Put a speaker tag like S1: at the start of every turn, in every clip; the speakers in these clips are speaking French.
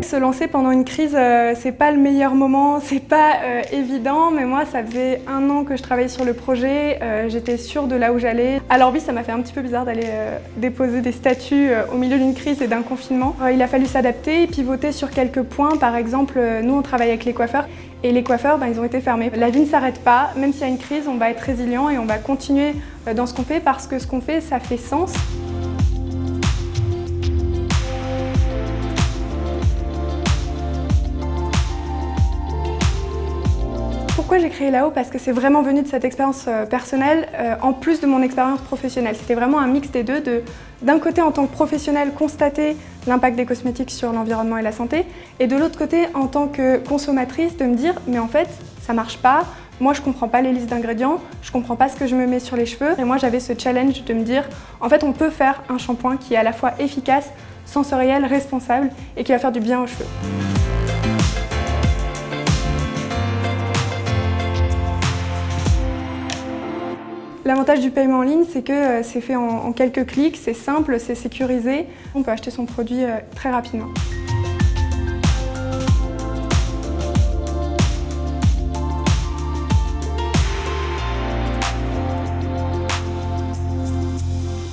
S1: Se lancer pendant une crise, c'est pas le meilleur moment, c'est pas évident, mais moi ça faisait 1 an que je travaillais sur le projet, j'étais sûre de là où j'allais. Alors oui, ça m'a fait un petit peu bizarre d'aller déposer des statuts au milieu d'une crise et d'un confinement. Il a fallu s'adapter et pivoter sur quelques points. Par exemple, nous on travaille avec les coiffeurs et les coiffeurs, ils ont été fermés. La vie ne s'arrête pas, même s'il y a une crise, on va être résilient et on va continuer dans ce qu'on fait parce que ce qu'on fait, ça fait sens. Pourquoi j'ai créé Lao? Parce que c'est vraiment venu de cette expérience personnelle, en plus de mon expérience professionnelle. C'était vraiment un mix des deux, d'un côté en tant que professionnel, constater l'impact des cosmétiques sur l'environnement et la santé, et de l'autre côté en tant que consommatrice, de me dire mais en fait ça marche pas, moi je comprends pas les listes d'ingrédients, je comprends pas ce que je me mets sur les cheveux, et moi j'avais ce challenge de me dire en fait on peut faire un shampoing qui est à la fois efficace, sensoriel, responsable et qui va faire du bien aux cheveux. L'avantage du paiement en ligne, c'est que c'est fait en quelques clics, c'est simple, c'est sécurisé. On peut acheter son produit très rapidement.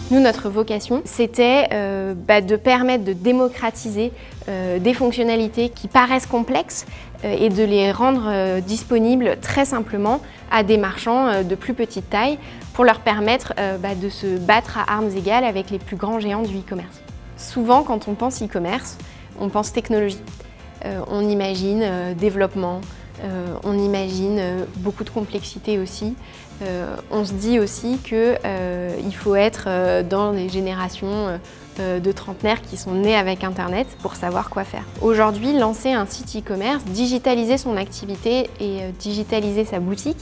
S2: Nous, notre vocation, c'était de permettre de démocratiser des fonctionnalités qui paraissent complexes et de les rendre disponibles très simplement à des marchands de plus petite taille pour leur permettre de se battre à armes égales avec les plus grands géants du e-commerce. Souvent, quand on pense e-commerce, on pense technologie. On imagine développement, on imagine beaucoup de complexité aussi. On se dit aussi qu'il faut être dans les générations de trentenaires qui sont nés avec Internet pour savoir quoi faire. Aujourd'hui, lancer un site e-commerce, digitaliser son activité et digitaliser sa boutique,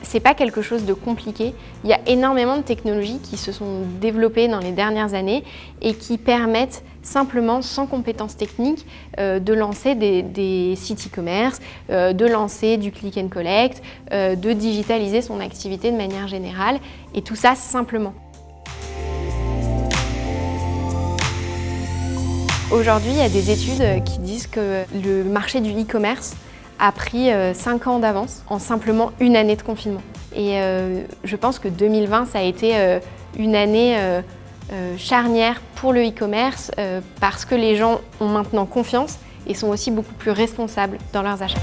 S2: c'est pas quelque chose de compliqué. Il y a énormément de technologies qui se sont développées dans les dernières années et qui permettent simplement, sans compétences techniques, de lancer des sites e-commerce, de lancer du click and collect, de digitaliser son activité de manière générale, et tout ça simplement. Aujourd'hui, il y a des études qui disent que le marché du e-commerce a pris 5 ans d'avance en simplement 1 année de confinement. Et je pense que 2020, ça a été une année charnière pour le e-commerce parce que les gens ont maintenant confiance et sont aussi beaucoup plus responsables dans leurs achats.